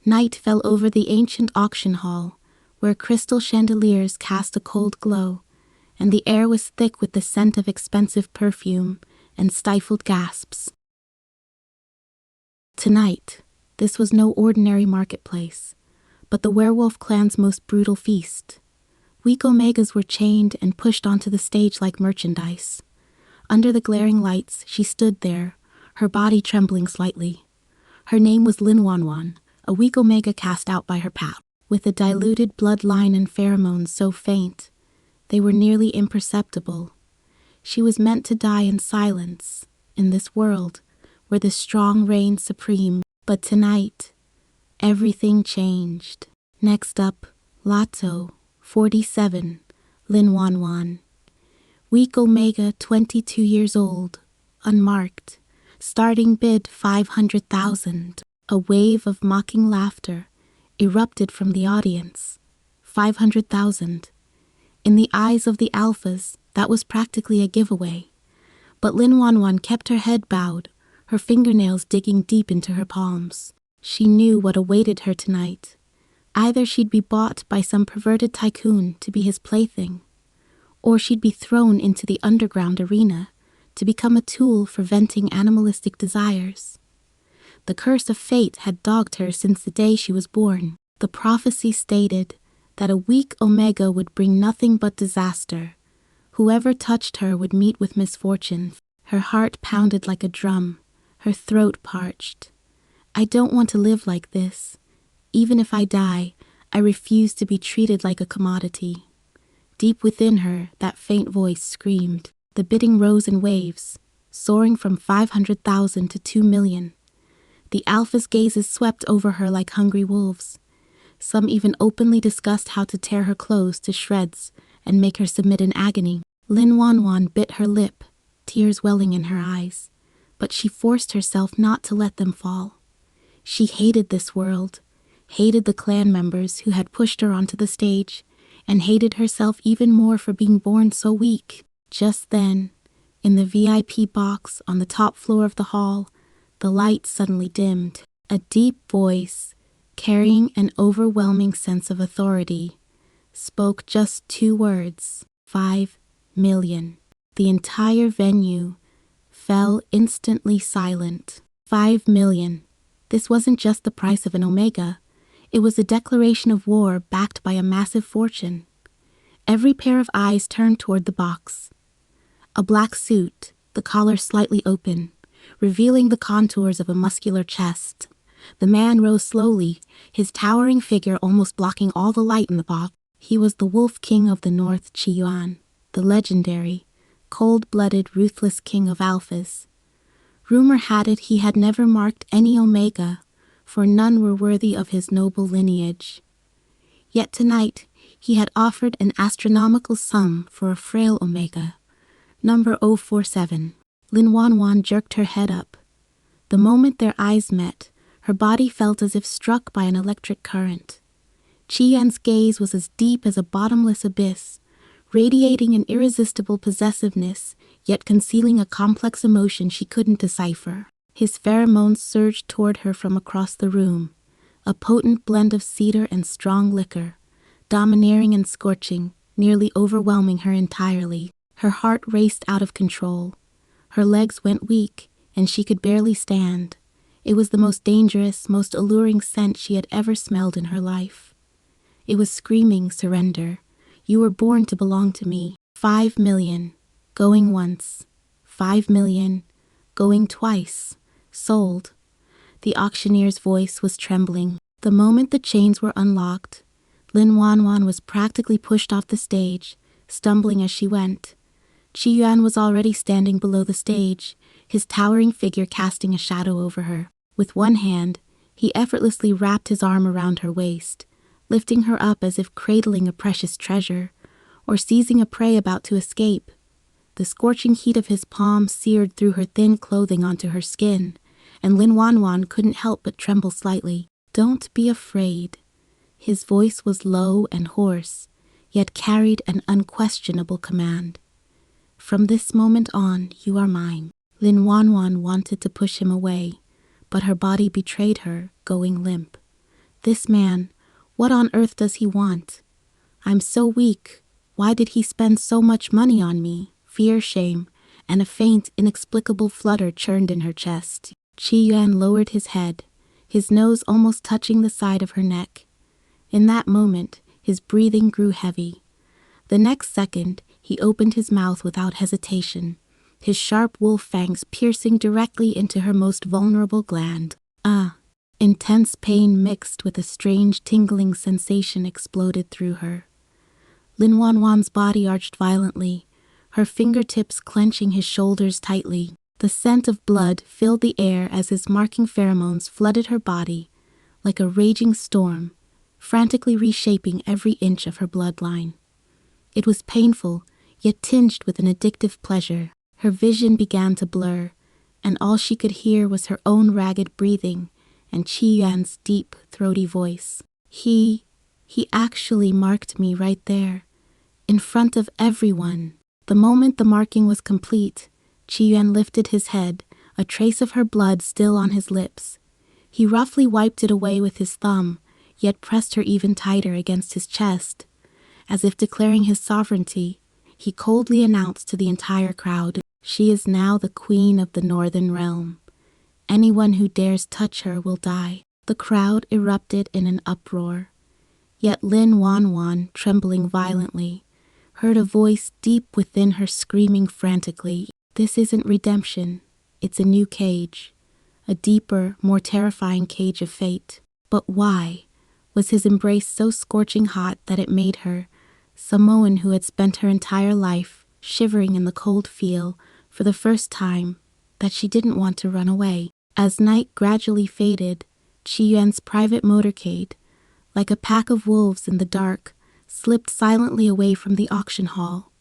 Night fell over the ancient auction hall, where crystal chandeliers cast a cold glow, and the air was thick with the scent of expensive perfume and stifled gasps. Tonight, this was no ordinary marketplace, but the werewolf clan's most brutal feast. Weak omegas were chained and pushed onto the stage like merchandise. Under the glaring lights, she stood there, her body trembling slightly. Her name was Lin Wanwan, a weak omega cast out by her pal. With a diluted bloodline and pheromones so faint, they were nearly imperceptible. She was meant to die in silence, in this world, where the strong reigned supreme. But tonight, everything changed. Next up, Lato, 47, Lin Wanwan. Weak omega, 22 years old, unmarked. Starting bid 500,000. A wave of mocking laughter erupted from the audience. 500,000. In the eyes of the alphas, that was practically a giveaway. But Lin Wanwan kept her head bowed, her fingernails digging deep into her palms. She knew what awaited her tonight. Either she'd be bought by some perverted tycoon to be his plaything, or she'd be thrown into the underground arena to become a tool for venting animalistic desires. The curse of fate had dogged her since the day she was born. The prophecy stated that a weak omega would bring nothing but disaster. Whoever touched her would meet with misfortune. Her heart pounded like a drum, her throat parched. I don't want to live like this. Even if I die, I refuse to be treated like a commodity. Deep within her, that faint voice screamed. The bidding rose in waves, soaring from 500,000 to 2 million. The alpha's gazes swept over her like hungry wolves. Some even openly discussed how to tear her clothes to shreds and make her submit in agony. Lin Wanwan bit her lip, tears welling in her eyes, but she forced herself not to let them fall. She hated this world, hated the clan members who had pushed her onto the stage, and hated herself even more for being born so weak. Just then, in the VIP box on the top floor of the hall, the light suddenly dimmed. A deep voice, carrying an overwhelming sense of authority, spoke just 2 words: 5 million. The entire venue fell instantly silent. 5 million. This wasn't just the price of an omega. It was a declaration of war backed by a massive fortune. Every pair of eyes turned toward the box. A black suit, the collar slightly open, revealing the contours of a muscular chest. The man rose slowly, his towering figure almost blocking all the light in the box. He was the Wolf King of the North, Qi Yuan, the legendary, cold-blooded, ruthless king of alphas. Rumor had it he had never marked any omega, for none were worthy of his noble lineage. Yet tonight, he had offered an astronomical sum for a frail omega, number 047. Lin Wanwan jerked her head up. The moment their eyes met, her body felt as if struck by an electric current. Qi Yuan's gaze was as deep as a bottomless abyss, radiating an irresistible possessiveness, yet concealing a complex emotion she couldn't decipher. His pheromones surged toward her from across the room, a potent blend of cedar and strong liquor, domineering and scorching, nearly overwhelming her entirely. Her heart raced out of control. Her legs went weak, and she could barely stand. It was the most dangerous, most alluring scent she had ever smelled in her life. It was screaming surrender. You were born to belong to me. 5 million. Going once. 5 million. Going twice. Sold. The auctioneer's voice was trembling. The moment the chains were unlocked, Lin Wanwan was practically pushed off the stage, stumbling as she went. Qi Yuan was already standing below the stage, his towering figure casting a shadow over her. With one hand, he effortlessly wrapped his arm around her waist, lifting her up as if cradling a precious treasure, or seizing a prey about to escape. The scorching heat of his palm seared through her thin clothing onto her skin, and Lin Wanwan couldn't help but tremble slightly. Don't be afraid. His voice was low and hoarse, yet carried an unquestionable command. From this moment on, you are mine. Lin Wanwan wanted to push him away, but her body betrayed her, going limp. This man, what on earth does he want? I'm so weak. Why did he spend so much money on me? Fear, shame, and a faint, inexplicable flutter churned in her chest. Qi Yuan lowered his head, his nose almost touching the side of her neck. In that moment, his breathing grew heavy. The next second, he opened his mouth without hesitation, his sharp wolf fangs piercing directly into her most vulnerable gland. Intense pain mixed with a strange tingling sensation exploded through her. Lin Wanwan's body arched violently, her fingertips clenching his shoulders tightly. The scent of blood filled the air as his marking pheromones flooded her body, like a raging storm, frantically reshaping every inch of her bloodline. It was painful, yet tinged with an addictive pleasure. Her vision began to blur, and all she could hear was her own ragged breathing and Qi Yuan's deep, throaty voice. He actually marked me right there, in front of everyone. The moment the marking was complete, Qi Yuan lifted his head, a trace of her blood still on his lips. He roughly wiped it away with his thumb, yet pressed her even tighter against his chest. As if declaring his sovereignty, he coldly announced to the entire crowd, "She is now the queen of the Northern Realm. Anyone who dares touch her will die." The crowd erupted in an uproar. Yet Lin Wanwan, trembling violently, heard a voice deep within her screaming frantically, "This isn't redemption. It's a new cage. A deeper, more terrifying cage of fate." But why? Was his embrace so scorching hot that it made her, Samoan who had spent her entire life shivering in the cold feel for the first time, that she didn't want to run away? As night gradually faded, Qi Yuan's private motorcade, like a pack of wolves in the dark, slipped silently away from the auction hall.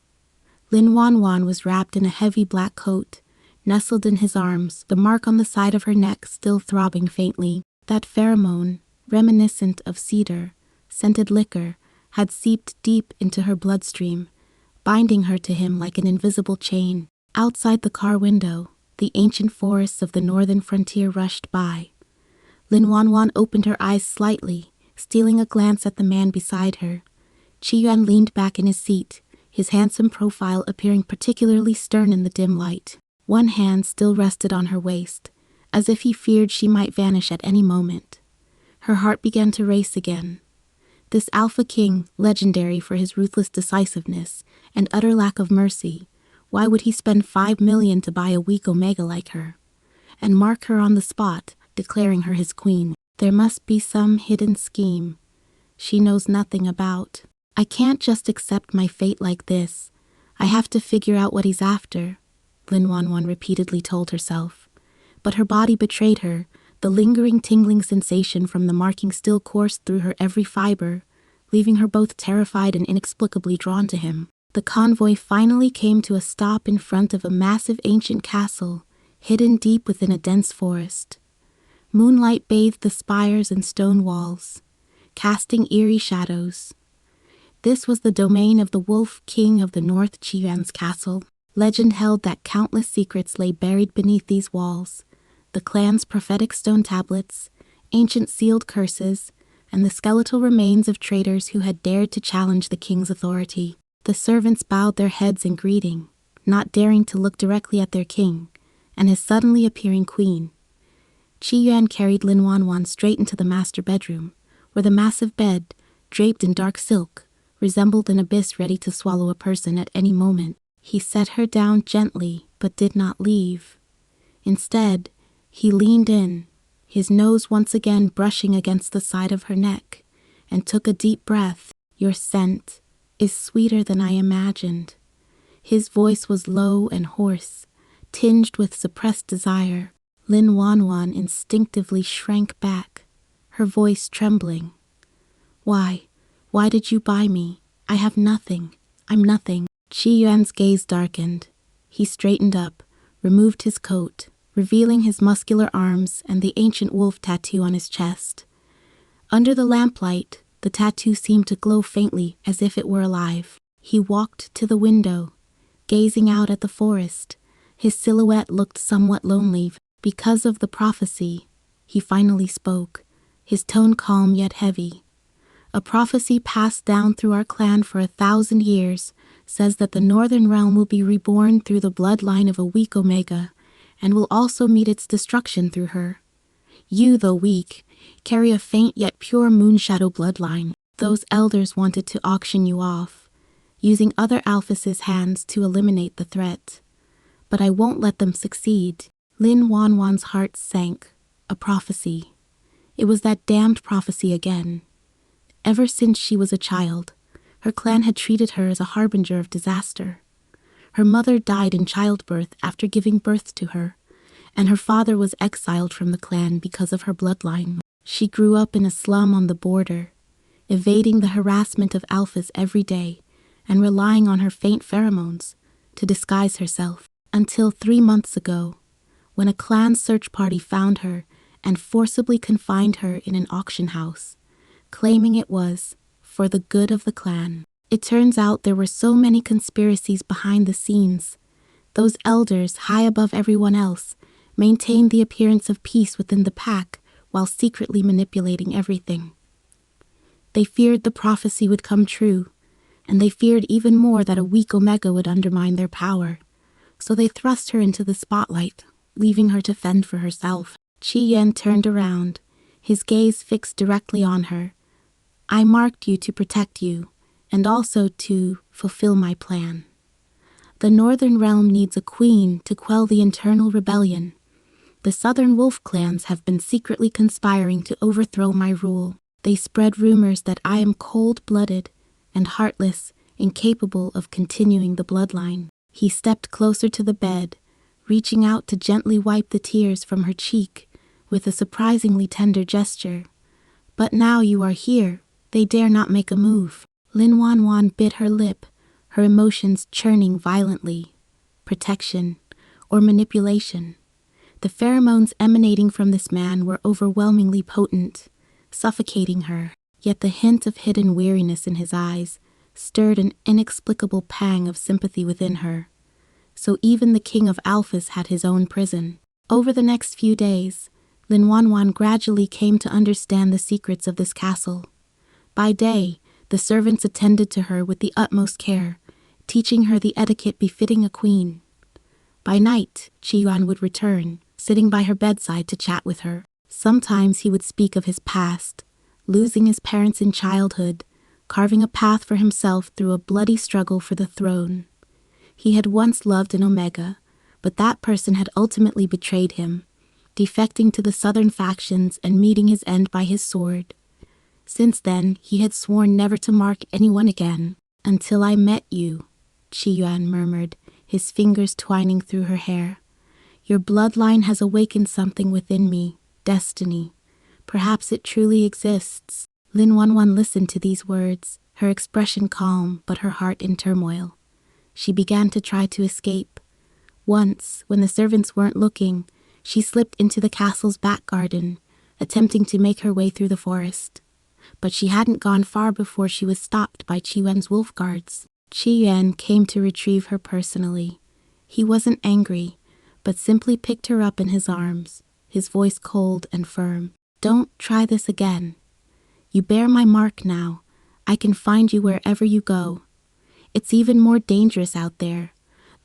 Lin Wanwan was wrapped in a heavy black coat, nestled in his arms, the mark on the side of her neck still throbbing faintly. That pheromone, reminiscent of cedar, scented liquor, had seeped deep into her bloodstream, binding her to him like an invisible chain. Outside the car window, the ancient forests of the northern frontier rushed by. Lin Wanwan opened her eyes slightly, stealing a glance at the man beside her. Qi Yuan leaned back in his seat, his handsome profile appearing particularly stern in the dim light. One hand still rested on her waist, as if he feared she might vanish at any moment. Her heart began to race again. This Alpha King, legendary for his ruthless decisiveness and utter lack of mercy, why would he spend 5 million to buy a weak Omega like her, and mark her on the spot, declaring her his queen? There must be some hidden scheme she knows nothing about. I can't just accept my fate like this. I have to figure out what he's after, Lin Wanwan repeatedly told herself. But her body betrayed her. The lingering tingling sensation from the marking still coursed through her every fiber, leaving her both terrified and inexplicably drawn to him. The convoy finally came to a stop in front of a massive ancient castle, hidden deep within a dense forest. Moonlight bathed the spires and stone walls, casting eerie shadows. This was the domain of the Wolf King of the North, Qi Yuan's castle. Legend held that countless secrets lay buried beneath these walls: the clan's prophetic stone tablets, ancient sealed curses, and the skeletal remains of traitors who had dared to challenge the king's authority. The servants bowed their heads in greeting, not daring to look directly at their king and his suddenly appearing queen. Qi Yuan carried Lin Wanwan straight into the master bedroom, where the massive bed, draped in dark silk, resembled an abyss ready to swallow a person at any moment. He set her down gently, but did not leave. Instead, he leaned in, his nose once again brushing against the side of her neck, and took a deep breath. "Your scent is sweeter than I imagined." His voice was low and hoarse, tinged with suppressed desire. Lin Wanwan instinctively shrank back, her voice trembling. Why did you buy me? I have nothing. I'm nothing." Qi Yuan's gaze darkened. He straightened up, removed his coat, revealing his muscular arms and the ancient wolf tattoo on his chest. Under the lamplight, the tattoo seemed to glow faintly as if it were alive. He walked to the window, gazing out at the forest. His silhouette looked somewhat lonely. "Because of the prophecy," he finally spoke, his tone calm yet heavy. A prophecy passed down through our clan for 1,000 years says that the Northern Realm will be reborn through the bloodline of a weak Omega, and will also meet its destruction through her. You, though weak, carry a faint yet pure Moonshadow bloodline. Those elders wanted to auction you off, using other Alphys's hands to eliminate the threat. But I won't let them succeed. Lin Wanwan's heart sank. A prophecy. It was that damned prophecy again. Ever since she was a child, her clan had treated her as a harbinger of disaster. Her mother died in childbirth after giving birth to her, and her father was exiled from the clan because of her bloodline. She grew up in a slum on the border, evading the harassment of Alphys every day and relying on her faint pheromones to disguise herself. Until 3 months ago, when a clan search party found her and forcibly confined her in an auction house, claiming it was for the good of the clan. It turns out there were so many conspiracies behind the scenes. Those elders, high above everyone else, maintained the appearance of peace within the pack while secretly manipulating everything. They feared the prophecy would come true, and they feared even more that a weak Omega would undermine their power. So they thrust her into the spotlight, leaving her to fend for herself. Qi Yuan turned around, his gaze fixed directly on her. I marked you to protect you, and also to fulfill my plan. The Northern Realm needs a queen to quell the internal rebellion. The Southern Wolf clans have been secretly conspiring to overthrow my rule. They spread rumors that I am cold-blooded and heartless, incapable of continuing the bloodline. He stepped closer to the bed, reaching out to gently wipe the tears from her cheek with a surprisingly tender gesture. But now you are here, they dare not make a move. Lin Wanwan bit her lip, her emotions churning violently. Protection, or manipulation. The pheromones emanating from this man were overwhelmingly potent, suffocating her. Yet the hint of hidden weariness in his eyes stirred an inexplicable pang of sympathy within her. So even the king of Alphys had his own prison. Over the next few days, Lin Wanwan gradually came to understand the secrets of this castle. By day, the servants attended to her with the utmost care, teaching her the etiquette befitting a queen. By night, Qi Yuan would return, sitting by her bedside to chat with her. Sometimes he would speak of his past, losing his parents in childhood, carving a path for himself through a bloody struggle for the throne. He had once loved an Omega, but that person had ultimately betrayed him, defecting to the southern factions and meeting his end by his sword. Since then, he had sworn never to mark anyone again. Until I met you, Qi Yuan murmured, his fingers twining through her hair. Your bloodline has awakened something within me, destiny. Perhaps it truly exists. Lin Wanwan listened to these words, her expression calm but her heart in turmoil. She began to try to escape. Once, when the servants weren't looking, she slipped into the castle's back garden, attempting to make her way through the forest. But she hadn't gone far before she was stopped by Qi Yuan's wolf guards. Qi Yuan came to retrieve her personally. He wasn't angry, but simply picked her up in his arms, his voice cold and firm. Don't try this again. You bear my mark now. I can find you wherever you go. It's even more dangerous out there.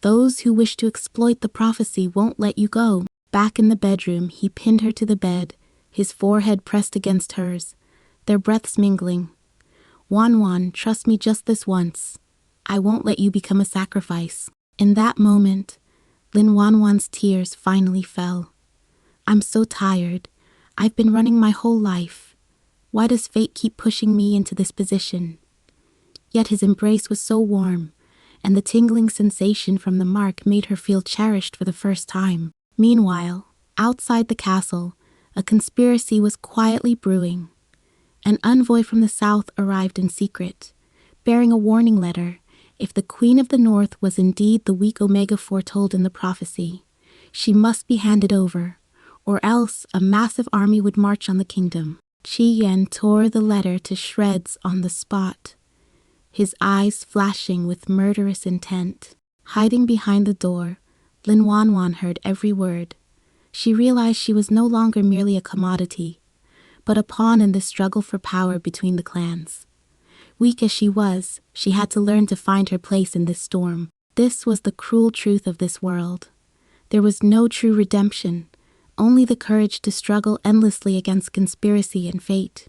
Those who wish to exploit the prophecy won't let you go. Back in the bedroom, he pinned her to the bed, his forehead pressed against hers, their breaths mingling. Wanwan, trust me just this once. I won't let you become a sacrifice. In that moment, Lin Wanwan's tears finally fell. I'm so tired. I've been running my whole life. Why does fate keep pushing me into this position? Yet his embrace was so warm, and the tingling sensation from the mark made her feel cherished for the first time. Meanwhile, outside the castle, a conspiracy was quietly brewing. An envoy from the south arrived in secret, bearing a warning letter. If the Queen of the North was indeed the weak Omega foretold in the prophecy, she must be handed over, or else a massive army would march on the kingdom. Qi Yuan tore the letter to shreds on the spot, his eyes flashing with murderous intent. Hiding behind the door, Lin Wanwan heard every word. She realized she was no longer merely a commodity, but a pawn in the struggle for power between the clans. Weak as she was, she had to learn to find her place in this storm. This was the cruel truth of this world. There was no true redemption, only the courage to struggle endlessly against conspiracy and fate.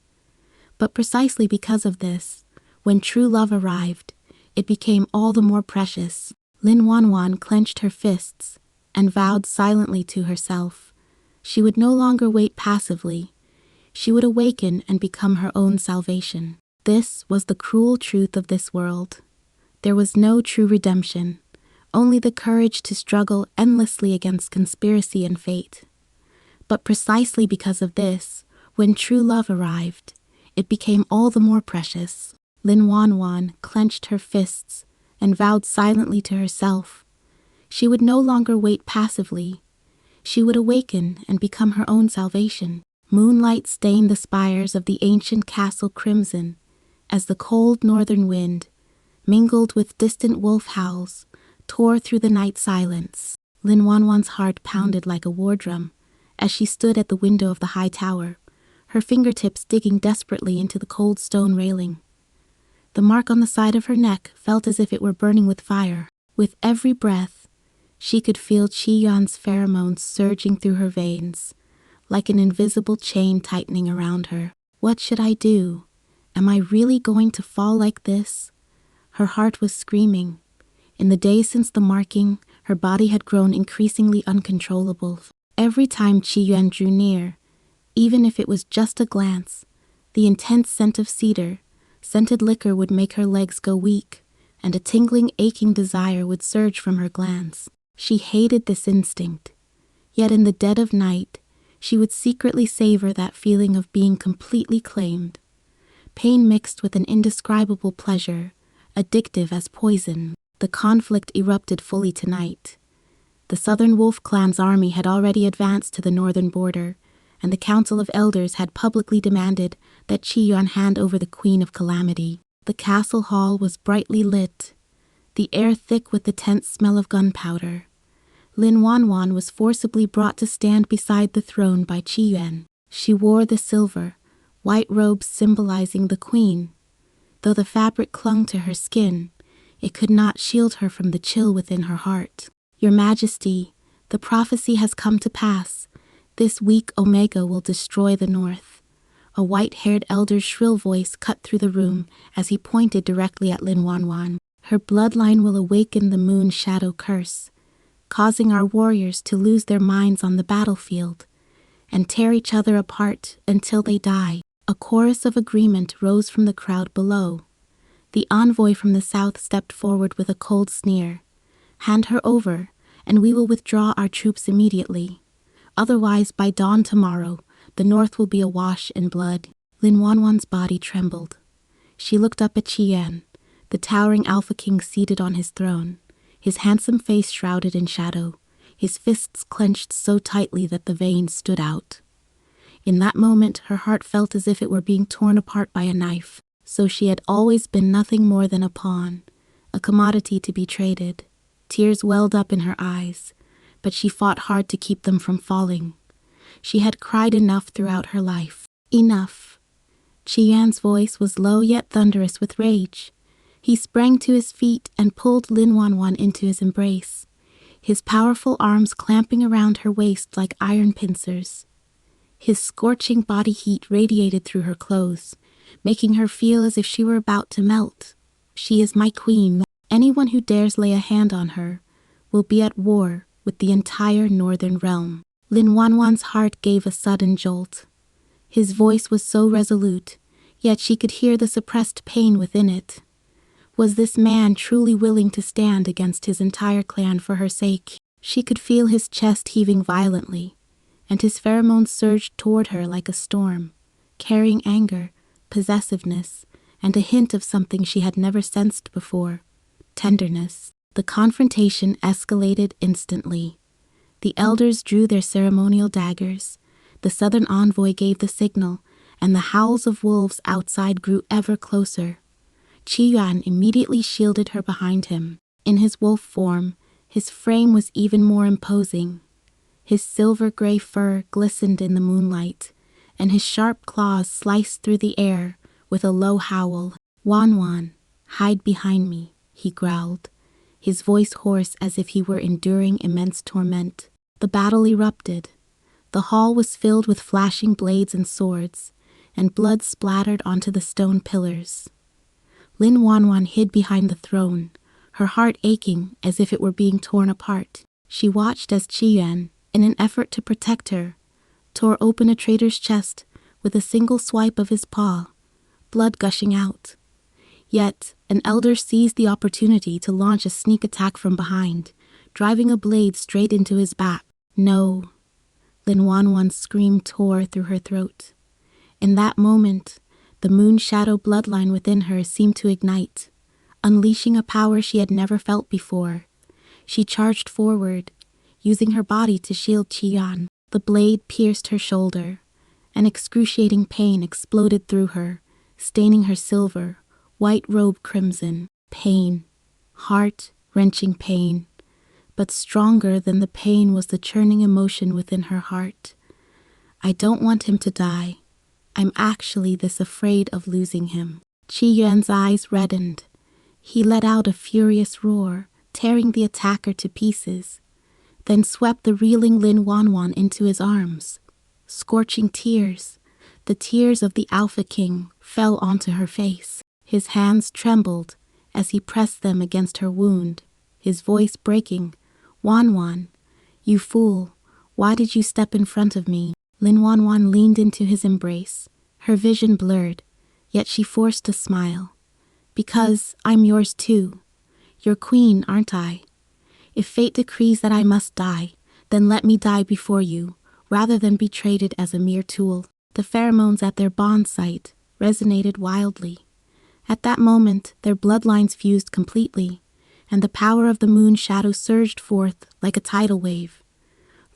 But precisely because of this, when true love arrived, it became all the more precious. Lin Wanwan clenched her fists and vowed silently to herself. She would no longer wait passively. She would awaken and become her own salvation. This was the cruel truth of this world. There was no true redemption, only the courage to struggle endlessly against conspiracy and fate. But precisely because of this, when true love arrived, it became all the more precious. Lin Wanwan clenched her fists and vowed silently to herself. She would no longer wait passively. She would awaken and become her own salvation. Moonlight stained the spires of the ancient castle crimson as the cold northern wind, mingled with distant wolf howls, tore through the night silence. Lin Wanwan's heart pounded like a war drum as she stood at the window of the high tower, her fingertips digging desperately into the cold stone railing. The mark on the side of her neck felt as if it were burning with fire. With every breath, she could feel Qi Yuan's pheromones surging through her veins, like an invisible chain tightening around her. What should I do? Am I really going to fall like this? Her heart was screaming. In the days since the marking, her body had grown increasingly uncontrollable. Every time Qi Yuan drew near, even if it was just a glance, the intense scent of scented liquor would make her legs go weak, and a tingling, aching desire would surge from her glands. She hated this instinct. Yet in the dead of night, she would secretly savor that feeling of being completely claimed. Pain mixed with an indescribable pleasure, addictive as poison. The conflict erupted fully tonight. The Southern Wolf Clan's army had already advanced to the northern border, and the Council of Elders had publicly demanded that Qi Yuan hand over the Queen of Calamity. The castle hall was brightly lit, the air thick with the tense smell of gunpowder. Lin Wanwan was forcibly brought to stand beside the throne by Qi Yuan. She wore the silver, white robes symbolizing the queen. Though the fabric clung to her skin, it could not shield her from the chill within her heart. Your Majesty, the prophecy has come to pass. This weak Omega will destroy the north. A white-haired elder's shrill voice cut through the room as he pointed directly at Lin Wanwan. Her bloodline will awaken the Moonshadow curse, causing our warriors to lose their minds on the battlefield and tear each other apart until they die. A chorus of agreement rose from the crowd below. The envoy from the south stepped forward with a cold sneer. Hand her over, and we will withdraw our troops immediately. Otherwise, by dawn tomorrow, the north will be awash in blood. Lin Wanwan's body trembled. She looked up at Qi Yuan, the towering Alpha King seated on his throne, his handsome face shrouded in shadow, his fists clenched so tightly that the veins stood out. In that moment, her heart felt as if it were being torn apart by a knife. So she had always been nothing more than a pawn, a commodity to be traded. Tears welled up in her eyes, but she fought hard to keep them from falling. She had cried enough throughout her life. Enough. Qi Yuan's voice was low yet thunderous with rage. He sprang to his feet and pulled Lin Wanwan into his embrace, his powerful arms clamping around her waist like iron pincers. His scorching body heat radiated through her clothes, making her feel as if she were about to melt. She is my queen. Anyone who dares lay a hand on her will be at war with the entire northern realm. Lin Wanwan's heart gave a sudden jolt. His voice was so resolute, yet she could hear the suppressed pain within it. Was this man truly willing to stand against his entire clan for her sake? She could feel his chest heaving violently, and his pheromones surged toward her like a storm, carrying anger, possessiveness, and a hint of something she had never sensed before, tenderness. The confrontation escalated instantly. The elders drew their ceremonial daggers, the southern envoy gave the signal, and the howls of wolves outside grew ever closer. Qi Yuan immediately shielded her behind him. In his wolf form, his frame was even more imposing. His silver-gray fur glistened in the moonlight, and his sharp claws sliced through the air with a low howl. "Wan Wan, hide behind me," he growled, his voice hoarse as if he were enduring immense torment. The battle erupted. The hall was filled with flashing blades and swords, and blood splattered onto the stone pillars. Lin Wanwan hid behind the throne, her heart aching as if it were being torn apart. She watched as Qian, in an effort to protect her, tore open a traitor's chest with a single swipe of his paw, blood gushing out. Yet, an elder seized the opportunity to launch a sneak attack from behind, driving a blade straight into his back. "No!" Lin Wanwan's scream tore through her throat. In that moment, the Moonshadow bloodline within her seemed to ignite, unleashing a power she had never felt before. She charged forward, using her body to shield Qian. The blade pierced her shoulder. An excruciating pain exploded through her, staining her silver, white robe crimson. Pain. Heart-wrenching pain. But stronger than the pain was the churning emotion within her heart. "I don't want him to die. I'm actually this afraid of losing him." Qi Yuan's eyes reddened. He let out a furious roar, tearing the attacker to pieces, then swept the reeling Lin Wanwan into his arms. Scorching tears, the tears of the Alpha King, fell onto her face. His hands trembled as he pressed them against her wound, his voice breaking. "Wanwan, you fool, why did you step in front of me?" Lin Wanwan leaned into his embrace, her vision blurred, yet she forced a smile. "Because I'm yours too. Your queen, aren't I? If fate decrees that I must die, then let me die before you, rather than be traded as a mere tool." The pheromones at their bond site resonated wildly. At that moment, their bloodlines fused completely, and the power of the moon shadow surged forth like a tidal wave.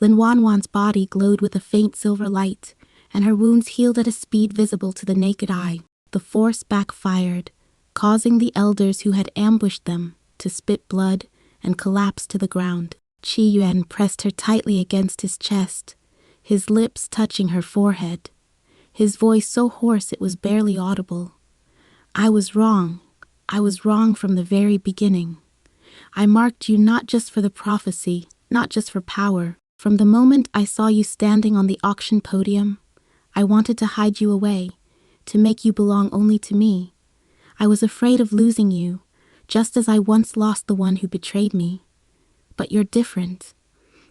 Lin Wanwan's body glowed with a faint silver light, and her wounds healed at a speed visible to the naked eye. The force backfired, causing the elders who had ambushed them to spit blood and collapse to the ground. Qi Yuan pressed her tightly against his chest, his lips touching her forehead, his voice so hoarse it was barely audible. "I was wrong. I was wrong from the very beginning. I marked you not just for the prophecy, not just for power. From the moment I saw you standing on the auction podium, I wanted to hide you away, to make you belong only to me. I was afraid of losing you, just as I once lost the one who betrayed me. But you're different.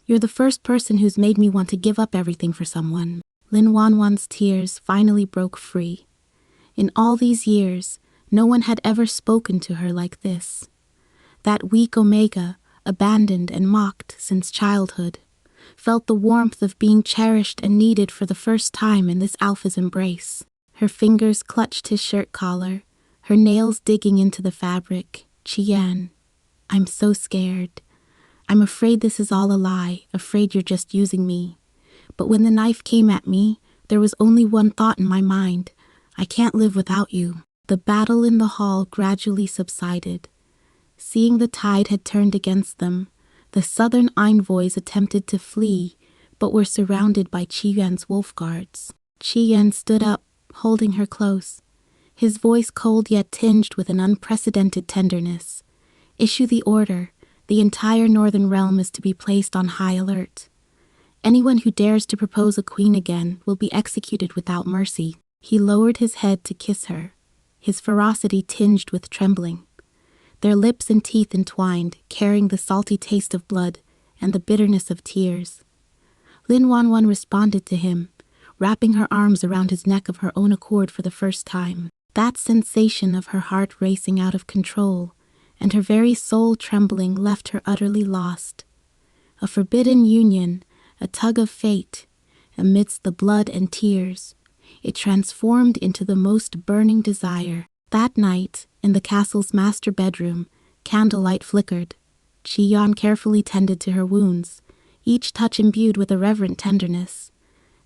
You're the first person who's made me want to give up everything for someone." Lin Wanwan's tears finally broke free. In all these years, no one had ever spoken to her like this. That weak Omega, abandoned and mocked since childhood, felt the warmth of being cherished and needed for the first time in this Alpha's embrace. Her fingers clutched his shirt collar, her nails digging into the fabric. "Qian, I'm so scared. I'm afraid this is all a lie, afraid you're just using me. But when the knife came at me, there was only one thought in my mind. I can't live without you." The battle in the hall gradually subsided. Seeing the tide had turned against them, the southern envoys attempted to flee, but were surrounded by Qi Yuan's wolf guards. Qi Yuan stood up, holding her close, his voice cold yet tinged with an unprecedented tenderness. "Issue the order. The entire northern realm is to be placed on high alert. Anyone who dares to propose a queen again will be executed without mercy." He lowered his head to kiss her, his ferocity tinged with trembling. Their lips and teeth entwined, carrying the salty taste of blood and the bitterness of tears. Lin Wanwan responded to him, wrapping her arms around his neck of her own accord for the first time. That sensation of her heart racing out of control and her very soul trembling left her utterly lost. A forbidden union, a tug of fate. Amidst the blood and tears, it transformed into the most burning desire. That night, in the castle's master bedroom, candlelight flickered. Qi Yuan carefully tended to her wounds, each touch imbued with a reverent tenderness.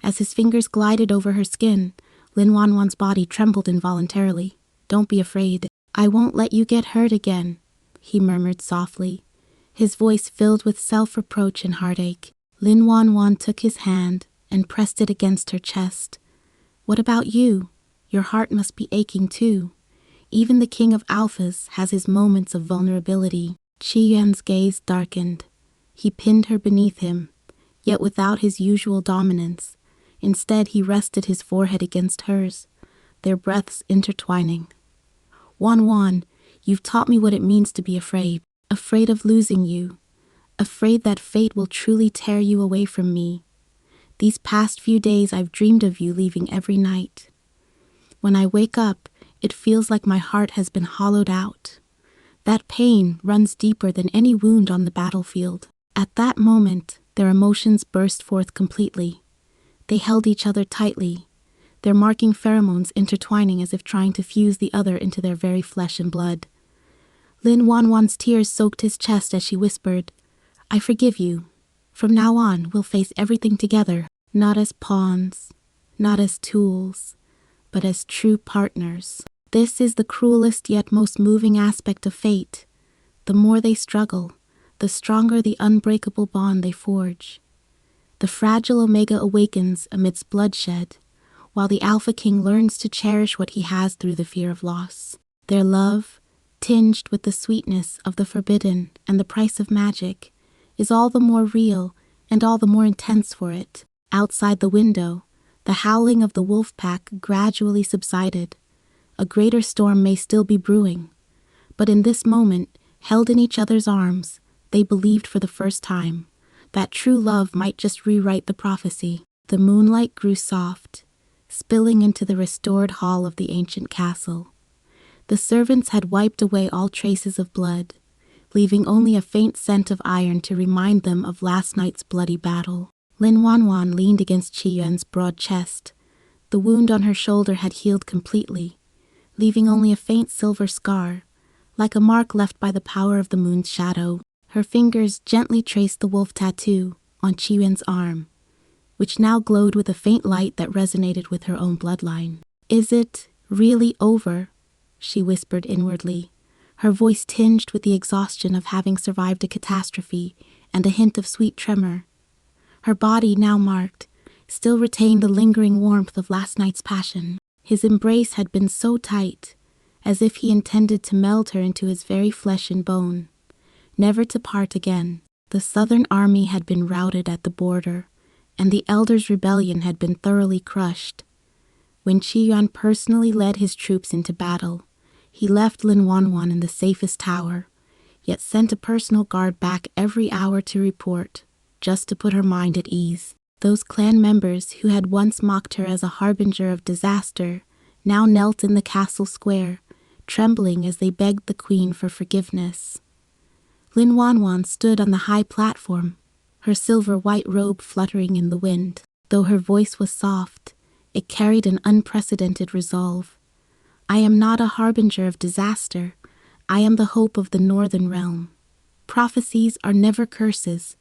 As his fingers glided over her skin, Lin Wanwan's body trembled involuntarily. "Don't be afraid. I won't let you get hurt again," he murmured softly, his voice filled with self-reproach and heartache. Lin Wanwan took his hand and pressed it against her chest, What about you? Your heart must be aching too. Even the king of alphas has his moments of vulnerability. Qi Yuan's gaze darkened. He pinned her beneath him, yet without his usual dominance. Instead, he rested his forehead against hers, their breaths intertwining. Wan Wan, you've taught me what it means to be afraid. Afraid of losing you. Afraid that fate will truly tear you away from me. These past few days I've dreamed of you leaving every night. When I wake up, it feels like my heart has been hollowed out. That pain runs deeper than any wound on the battlefield. At that moment, their emotions burst forth completely. They held each other tightly, their marking pheromones intertwining as if trying to fuse the other into their very flesh and blood. Lin Wanwan's tears soaked his chest as she whispered, I forgive you. From now on, we'll face everything together, not as pawns, not as tools, but as true partners. This is the cruelest yet most moving aspect of fate. The more they struggle, the stronger the unbreakable bond they forge. The fragile Omega awakens amidst bloodshed, while the Alpha King learns to cherish what he has through the fear of loss. Their love, tinged with the sweetness of the forbidden and the price of magic, is all the more real and all the more intense for it. Outside the window, the howling of the wolf pack gradually subsided. A greater storm may still be brewing, but in this moment, held in each other's arms, they believed for the first time that true love might just rewrite the prophecy. The moonlight grew soft, spilling into the restored hall of the ancient castle. The servants had wiped away all traces of blood, leaving only a faint scent of iron to remind them of last night's bloody battle. Lin Wanwan leaned against Qi Yuan's broad chest. The wound on her shoulder had healed completely, leaving only a faint silver scar, like a mark left by the power of the moon's shadow. Her fingers gently traced the wolf tattoo on Qi Yuan's arm, which now glowed with a faint light that resonated with her own bloodline. Is it really over? She whispered inwardly, her voice tinged with the exhaustion of having survived a catastrophe and a hint of sweet tremor. Her body, now marked, still retained the lingering warmth of last night's passion. His embrace had been so tight, as if he intended to meld her into his very flesh and bone, never to part again. The Southern Army had been routed at the border, and the Elders' rebellion had been thoroughly crushed. When Qi Yuan personally led his troops into battle, he left Lin Wanwan in the safest tower, yet sent a personal guard back every hour to report, just to put her mind at ease. Those clan members who had once mocked her as a harbinger of disaster now knelt in the castle square, trembling as they begged the queen for forgiveness. Lin Wanwan stood on the high platform, her silver-white robe fluttering in the wind. Though her voice was soft, it carried an unprecedented resolve. I am not a harbinger of disaster. I am the hope of the Northern Realm. Prophecies are never curses,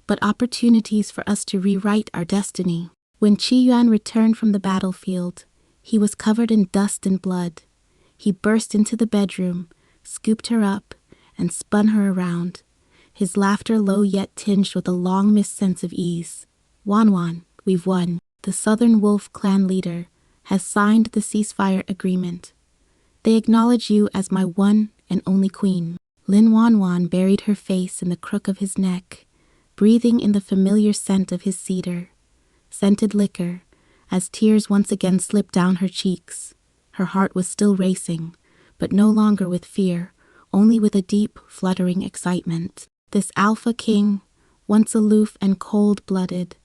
but opportunities for us to rewrite our destiny. When Qi Yuan returned from the battlefield, he was covered in dust and blood. He burst into the bedroom, scooped her up, and spun her around, his laughter low yet tinged with a long-missed sense of ease. Wanwan, we've won. The Southern Wolf clan leader has signed the ceasefire agreement. They acknowledge you as my one and only queen. Lin Wanwan buried her face in the crook of his neck, breathing in the familiar scent of his cedar, scented liquor, as tears once again slipped down her cheeks. Her heart was still racing, but no longer with fear, only with a deep, fluttering excitement. This Alpha King, once aloof and cold-blooded,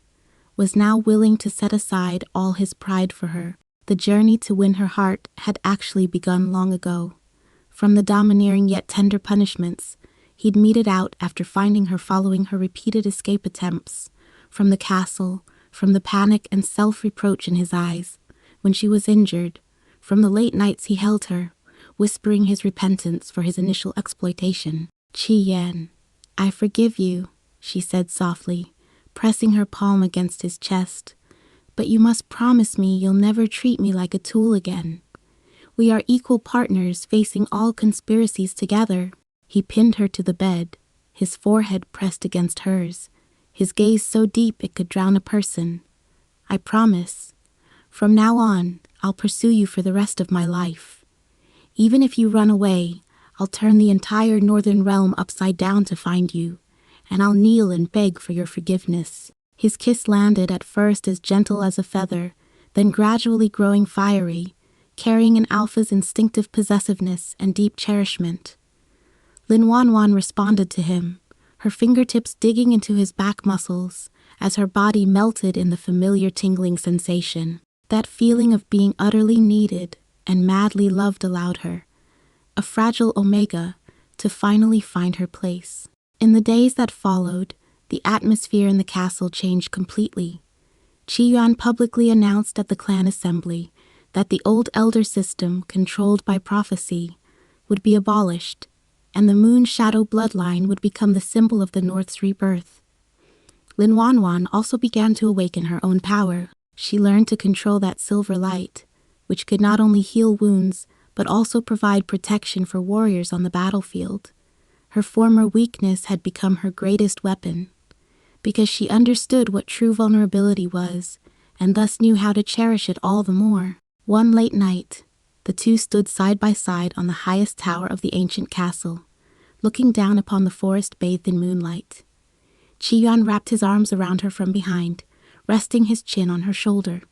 was now willing to set aside all his pride for her. The journey to win her heart had actually begun long ago. From the domineering yet tender punishments he'd meted out after finding her following her repeated escape attempts, from the castle, from the panic and self-reproach in his eyes when she was injured, from the late nights he held her, whispering his repentance for his initial exploitation. Qi Yuan, I forgive you, she said softly, pressing her palm against his chest. But you must promise me you'll never treat me like a tool again. We are equal partners facing all conspiracies together. He pinned her to the bed, his forehead pressed against hers, his gaze so deep it could drown a person. I promise. From now on, I'll pursue you for the rest of my life. Even if you run away, I'll turn the entire northern realm upside down to find you, and I'll kneel and beg for your forgiveness." His kiss landed at first as gentle as a feather, then gradually growing fiery, carrying an alpha's instinctive possessiveness and deep cherishment. Lin Wanwan responded to him, her fingertips digging into his back muscles as her body melted in the familiar tingling sensation. That feeling of being utterly needed and madly loved allowed her, a fragile Omega, to finally find her place. In the days that followed, the atmosphere in the castle changed completely. Qi Yuan publicly announced at the clan assembly that the old elder system, controlled by prophecy, would be abolished, and the Moonshadow bloodline would become the symbol of the North's rebirth. Lin Wanwan also began to awaken her own power. She learned to control that silver light, which could not only heal wounds, but also provide protection for warriors on the battlefield. Her former weakness had become her greatest weapon, because she understood what true vulnerability was, and thus knew how to cherish it all the more. One late night, the two stood side by side on the highest tower of the ancient castle, looking down upon the forest bathed in moonlight. Qi Yuan wrapped his arms around her from behind, resting his chin on her shoulder.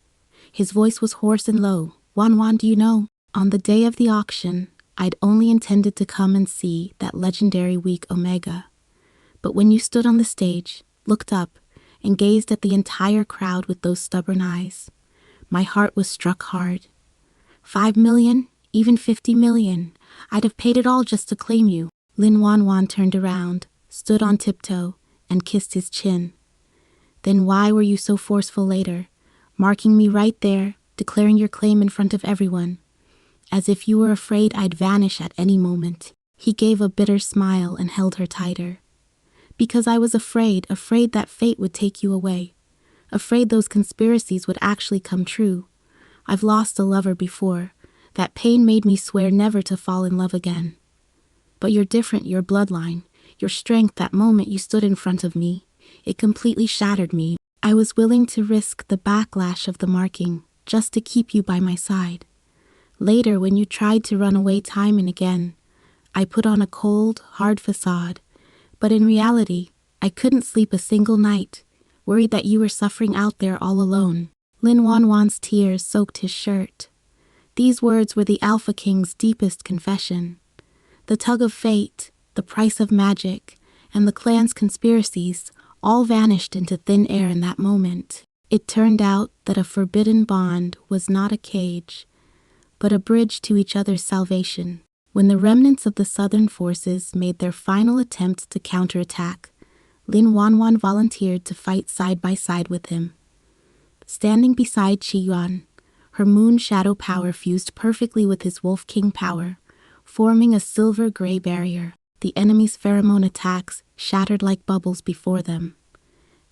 His voice was hoarse and low. "Wanwan, do you know? On the day of the auction, I'd only intended to come and see that legendary weak Omega. But when you stood on the stage, looked up, and gazed at the entire crowd with those stubborn eyes, my heart was struck hard. 5 million, even 50 million, I'd have paid it all just to claim you." Lin Wanwan turned around, stood on tiptoe, and kissed his chin. "Then why were you so forceful later, marking me right there, declaring your claim in front of everyone, as if you were afraid I'd vanish at any moment?" He gave a bitter smile and held her tighter. "Because I was afraid that fate would take you away, afraid those conspiracies would actually come true. I've lost a lover before. That pain made me swear never to fall in love again. But you're different, your bloodline, your strength. That moment you stood in front of me, it completely shattered me. I was willing to risk the backlash of the marking just to keep you by my side. Later, when you tried to run away time and again, I put on a cold, hard facade. But in reality, I couldn't sleep a single night, worried that you were suffering out there all alone." Lin Wanwan's tears soaked his shirt. These words were the Alpha King's deepest confession. The tug of fate, the price of magic, and the clan's conspiracies all vanished into thin air in that moment. It turned out that a forbidden bond was not a cage, but a bridge to each other's salvation. When the remnants of the southern forces made their final attempt to counterattack, Lin Wanwan volunteered to fight side by side with him. Standing beside Qi Yuan, her Moonshadow power fused perfectly with his Wolf King power, forming a silver-gray barrier. The enemy's pheromone attacks shattered like bubbles before them.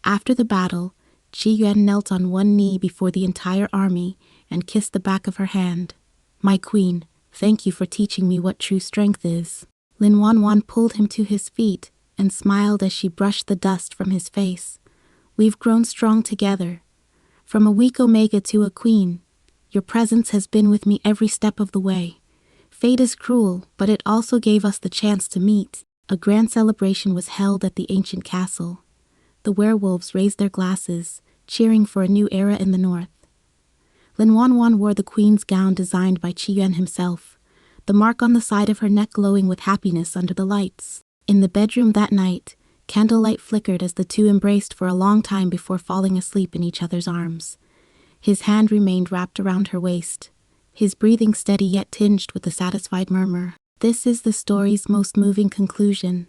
After the battle, Qi Yuan knelt on one knee before the entire army and kissed the back of her hand. "My queen, thank you for teaching me what true strength is." Lin Wanwan pulled him to his feet and smiled as she brushed the dust from his face. "We've grown strong together. From a weak Omega to a queen, your presence has been with me every step of the way. Fate is cruel, but it also gave us the chance to meet." A grand celebration was held at the ancient castle. The werewolves raised their glasses, cheering for a new era in the north. Lin Wanwan wore the queen's gown designed by Qi Yuan himself, the mark on the side of her neck glowing with happiness under the lights. In the bedroom that night, candlelight flickered as the two embraced for a long time before falling asleep in each other's arms. His hand remained wrapped around her waist, his breathing steady yet tinged with a satisfied murmur. This is the story's most moving conclusion.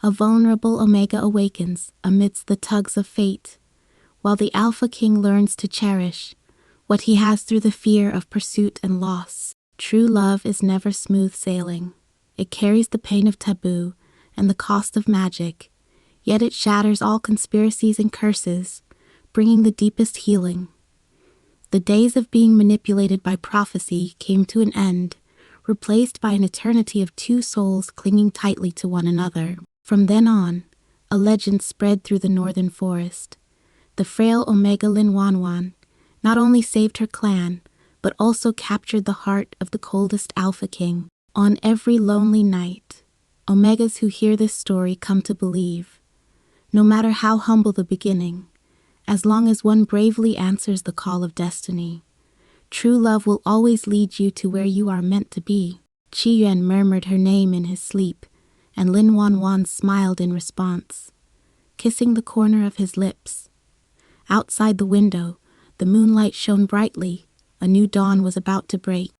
A vulnerable Omega awakens amidst the tugs of fate, while the Alpha King learns to cherish what he has through the fear of pursuit and loss. True love is never smooth sailing. It carries the pain of taboo and the cost of magic, yet it shatters all conspiracies and curses, bringing the deepest healing. The days of being manipulated by prophecy came to an end, replaced by an eternity of two souls clinging tightly to one another. From then on, a legend spread through the northern forest. The frail Omega Lin Wanwan, not only saved her clan, but also captured the heart of the coldest Alpha King. On every lonely night, Omegas who hear this story come to believe, no matter how humble the beginning, as long as one bravely answers the call of destiny, true love will always lead you to where you are meant to be. Qi Yuan murmured her name in his sleep, and Lin Wanwan smiled in response, kissing the corner of his lips. Outside the window, the moonlight shone brightly. A new dawn was about to break.